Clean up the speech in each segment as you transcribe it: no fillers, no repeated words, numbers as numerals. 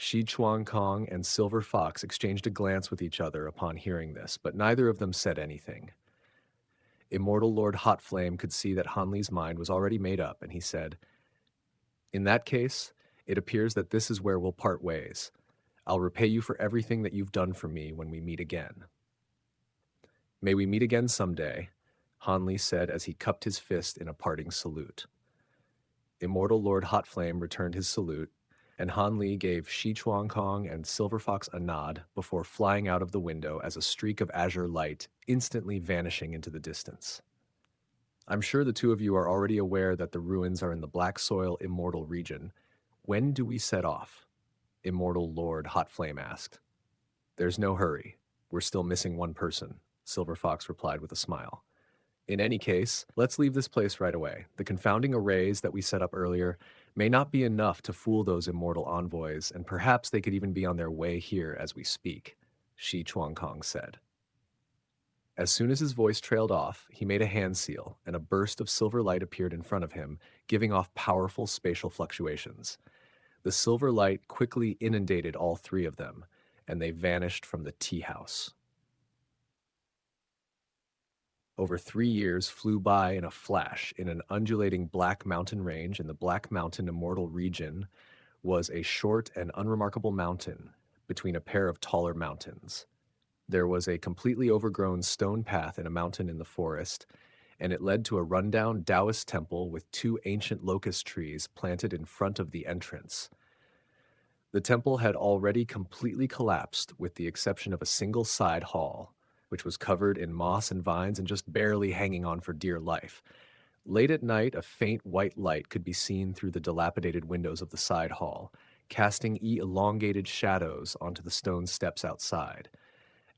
Shi Chuangkong and Silver Fox exchanged a glance with each other upon hearing this, but neither of them said anything. Immortal Lord Hot Flame could see that Han Li's mind was already made up, and he said, "In that case, it appears that this is where we'll part ways. I'll repay you for everything that you've done for me when we meet again." "May we meet again someday," Han Li said as he cupped his fist in a parting salute. Immortal Lord Hot Flame returned his salute, and Han Li gave Shi Chuangkong and Silver Fox a nod before flying out of the window as a streak of azure light instantly vanishing into the distance. "I'm sure the two of you are already aware that the ruins are in the Black Soil Immortal region. When do we set off?" Immortal Lord Hot Flame asked. "There's no hurry. We're still missing one person," Silver Fox replied with a smile. "In any case, let's leave this place right away. The confounding arrays that we set up earlier may not be enough to fool those immortal envoys, and perhaps they could even be on their way here as we speak," Shi Chuangkong said. As soon as his voice trailed off, he made a hand seal, and a burst of silver light appeared in front of him, giving off powerful spatial fluctuations. The silver light quickly inundated all three of them, and they vanished from the tea house. Over 3 years flew by in a flash. In an undulating black mountain range in the Black Mountain Immortal region was a short and unremarkable mountain between a pair of taller mountains. There was a completely overgrown stone path in a mountain in the forest, and it led to a rundown Taoist temple with two ancient locust trees planted in front of the entrance. The temple had already completely collapsed with the exception of a single side hall, which was covered in moss and vines and just barely hanging on for dear life. Late at night, a faint white light could be seen through the dilapidated windows of the side hall, casting elongated shadows onto the stone steps outside.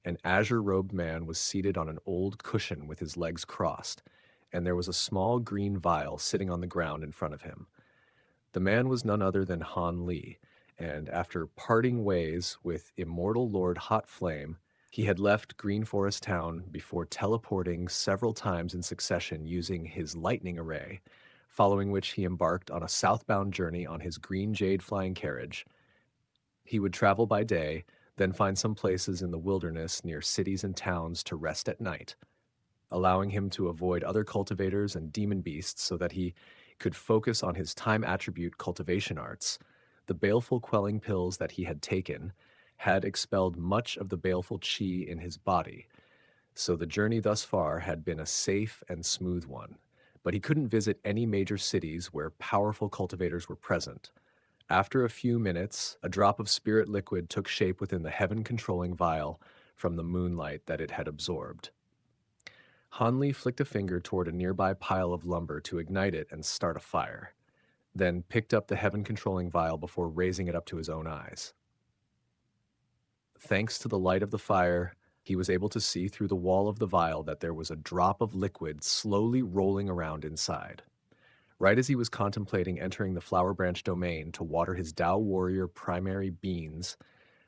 An azure-robed man was seated on an old cushion with his legs crossed, and there was a small green vial sitting on the ground in front of him. The man was none other than Han Li, and after parting ways with Immortal Lord Hot Flame, he had left Green Forest Town before teleporting several times in succession using his lightning array, following which he embarked on a southbound journey on his green jade flying carriage. He would travel by day, then find some places in the wilderness near cities and towns to rest at night, allowing him to avoid other cultivators and demon beasts so that he could focus on his time attribute cultivation arts. The baleful quelling pills that he had taken had expelled much of the baleful chi in his body, so the journey thus far had been a safe and smooth one. But he couldn't visit any major cities where powerful cultivators were present. After a few minutes, a drop of spirit liquid took shape within the heaven-controlling vial from the moonlight that it had absorbed. Han Li flicked a finger toward a nearby pile of lumber to ignite it and start a fire, then picked up the heaven-controlling vial before raising it up to his own eyes. Thanks to the light of the fire, he was able to see through the wall of the vial that there was a drop of liquid slowly rolling around inside. Right as he was contemplating entering the Flower Branch domain to water his Tao Warrior primary beans,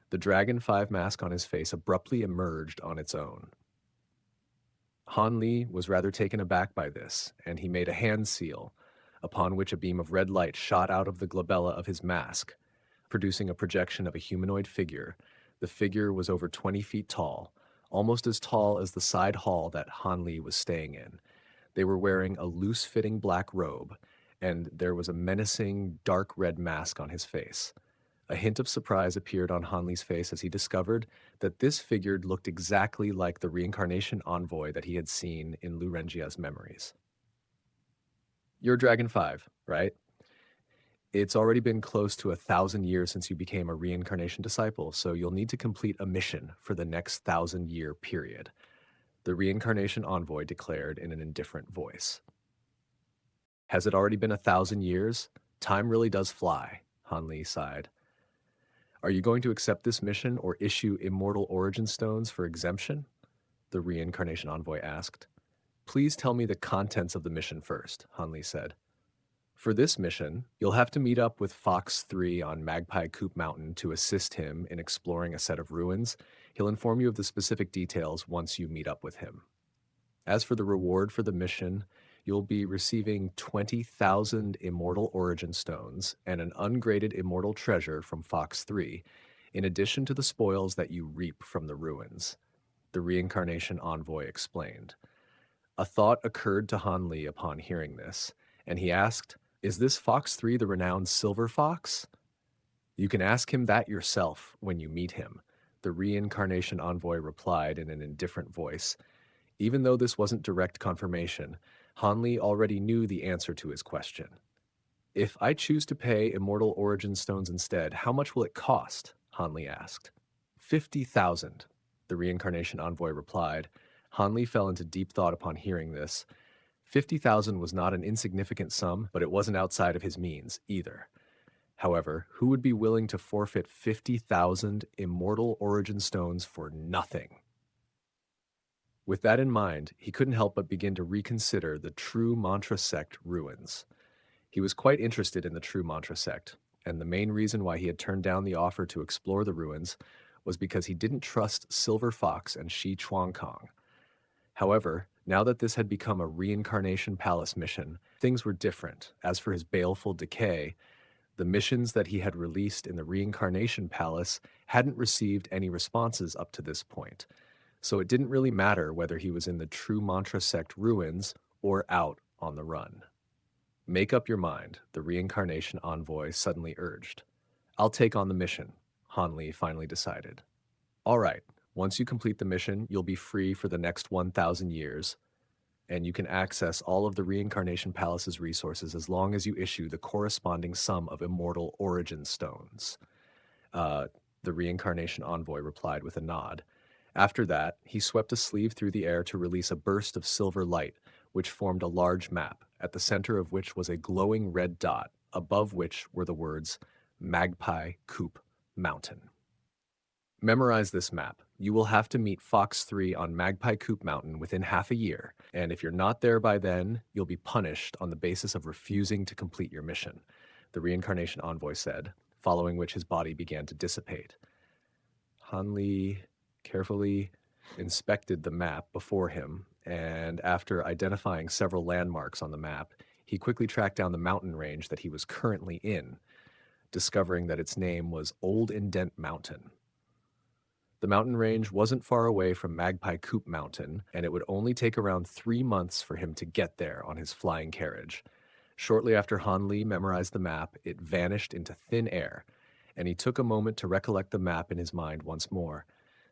the Dragon 5 mask on his face abruptly emerged on its own. Han Li was rather taken aback by this, and he made a hand seal, upon which a beam of red light shot out of the glabella of his mask, producing a projection of a humanoid figure. The figure was over 20 feet tall, almost as tall as the side hall that Han Li was staying in. They were wearing a loose-fitting black robe, and there was a menacing, dark red mask on his face. A hint of surprise appeared on Han Li's face as he discovered that this figure looked exactly like the reincarnation envoy that he had seen in Lu Renjia's memories. "You're Dragon 5, right? It's already been close to 1,000 years since you became a reincarnation disciple, so you'll need to complete a mission for the next 1,000-year period," the reincarnation envoy declared in an indifferent voice. "Has it already been 1,000 years? Time really does fly," Han Li sighed. "Are you going to accept this mission or issue immortal origin stones for exemption?" the reincarnation envoy asked. "Please tell me the contents of the mission first," Han Li said. "For this mission, you'll have to meet up with Fox 3 on Magpie Coop Mountain to assist him in exploring a set of ruins. He'll inform you of the specific details once you meet up with him. As for the reward for the mission, You'll be receiving 20,000 Immortal Origin Stones and an ungraded Immortal Treasure from Fox 3, in addition to the spoils that you reap from the ruins," the reincarnation envoy explained. A thought occurred to Han Li upon hearing this, and he asked, "Is this Fox 3 the renowned Silver Fox?" "You can ask him that yourself when you meet him," the reincarnation envoy replied in an indifferent voice. Even though this wasn't direct confirmation, Han Li already knew the answer to his question. "If I choose to pay Immortal Origin Stones instead, how much will it cost?" Han Li asked. 50,000, the reincarnation envoy replied. Han Li fell into deep thought upon hearing this. 50,000 was not an insignificant sum, but it wasn't outside of his means either. However, who would be willing to forfeit 50,000 Immortal Origin Stones for nothing? With that in mind, he couldn't help but begin to reconsider the True Mantra Sect ruins. He was quite interested in the True Mantra Sect, and the main reason why he had turned down the offer to explore the ruins was because he didn't trust Silver Fox and Shi Chuangkong. However, now that this had become a Reincarnation Palace mission, things were different. As for his baleful decay, the missions that he had released in the Reincarnation Palace hadn't received any responses up to this point, so it didn't really matter whether he was in the True Mantra Sect ruins or out on the run. "Make up your mind," the reincarnation envoy suddenly urged. "I'll take on the mission," Han Li finally decided. "All right, once you complete the mission, you'll be free for the next 1,000 years, and you can access all of the Reincarnation Palace's resources as long as you issue the corresponding sum of Immortal Origin Stones," the reincarnation envoy replied with a nod. After that, he swept a sleeve through the air to release a burst of silver light, which formed a large map, at the center of which was a glowing red dot, above which were the words Magpie Coop Mountain. Memorize this map. You will have to meet Fox 3 on Magpie Coop Mountain within half a year, and if you're not there by then, you'll be punished on the basis of refusing to complete your mission, the reincarnation envoy said, following which his body began to dissipate. Han Li carefully inspected the map before him, and after identifying several landmarks on the map, he quickly tracked down the mountain range that he was currently in, discovering that its name was Old Indent Mountain. The mountain range wasn't far away from Magpie Coop Mountain, and it would only take around 3 months for him to get there on his flying carriage. Shortly after Han Li memorized the map, it vanished into thin air, and he took a moment to recollect the map in his mind once more,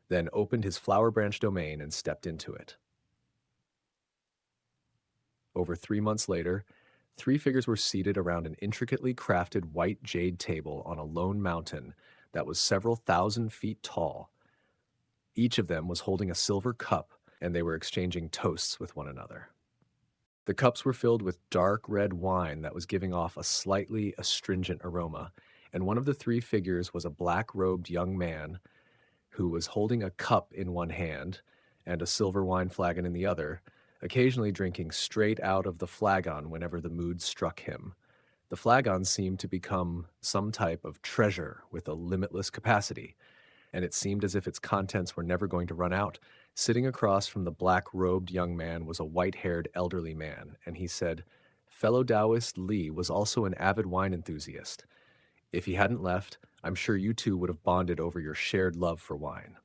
then opened his Flower Branch domain and stepped into it. Over 3 months later, 3 figures were seated around an intricately crafted white jade table on a lone mountain that was several thousand feet tall. Each of them was holding a silver cup, and they were exchanging toasts with one another. The cups were filled with dark red wine that was giving off a slightly astringent aroma, and one of the 3 figures was a black-robed young man who was holding a cup in one hand and a silver wine flagon in the other, occasionally drinking straight out of the flagon whenever the mood struck him. The flagon seemed to become some type of treasure with a limitless capacity, and it seemed as if its contents were never going to run out. Sitting across from the black-robed young man was a white-haired elderly man, and he said, "Fellow Taoist Li was also an avid wine enthusiast. If he hadn't left, I'm sure you two would have bonded over your shared love for wine."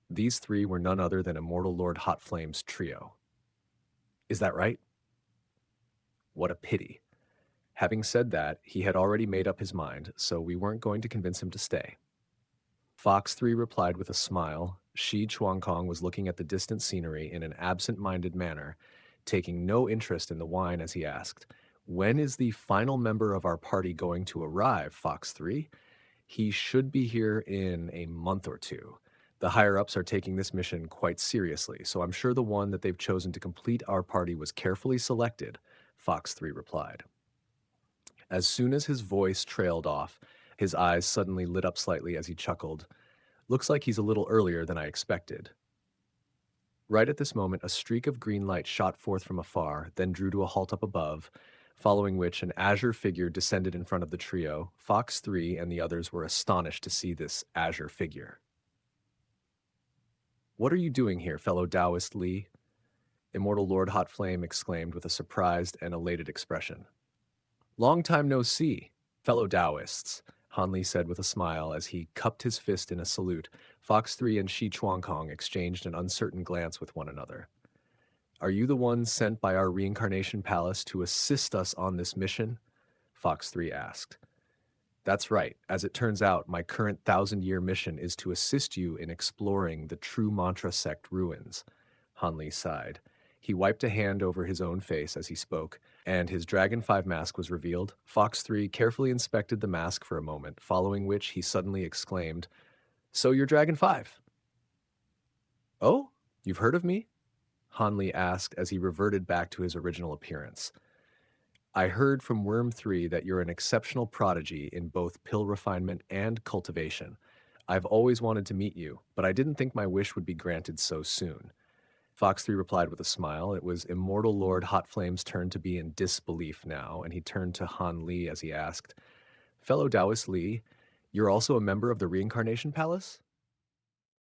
These 3 were none other than Immortal Lord Hot Flame's trio. "Is that right?" What a pity. Having said that, he had already made up his mind, so we weren't going to convince him to stay. Fox 3 replied with a smile. Shi Chuangkong was looking at the distant scenery in an absent-minded manner, taking no interest in the wine as he asked, "When is the final member of our party going to arrive, Fox 3? He should be here in a month or 2. The higher-ups are taking this mission quite seriously, so I'm sure the one that they've chosen to complete our party was carefully selected," Fox 3 replied. As soon as his voice trailed off, his eyes suddenly lit up slightly as he chuckled. "Looks like he's a little earlier than I expected." Right at this moment, a streak of green light shot forth from afar, then drew to a halt up above, following which an azure figure descended in front of the trio. Fox 3 and the others were astonished to see this azure figure. "What are you doing here, fellow Taoist Li?" Immortal Lord Hot Flame exclaimed with a surprised and elated expression. Long time no see, fellow Taoists, Han said with a smile as he cupped his fist in a salute. Fox 3 and Shi Chuangkong exchanged an uncertain glance with one another. Are you the one sent by our reincarnation palace to assist us on this mission? Fox 3 asked. That's right. As it turns out, my current 1,000-year mission is to assist you in exploring the true mantra sect ruins. Han sighed. He wiped a hand over his own face as he spoke, and his Dragon 5 mask was revealed. Fox 3 carefully inspected the mask for a moment, following which he suddenly exclaimed, So you're Dragon 5? Oh, you've heard of me? Han asked as he reverted back to his original appearance. I heard from Worm 3 that you're an exceptional prodigy in both pill refinement and cultivation. I've always wanted to meet you, but I didn't think my wish would be granted so soon. Fox 3 replied with a smile. It was Immortal Lord Hot Flame's turn to be in disbelief now, and he turned to Han Li as he asked, Fellow Taoist Li, you're also a member of the Reincarnation Palace?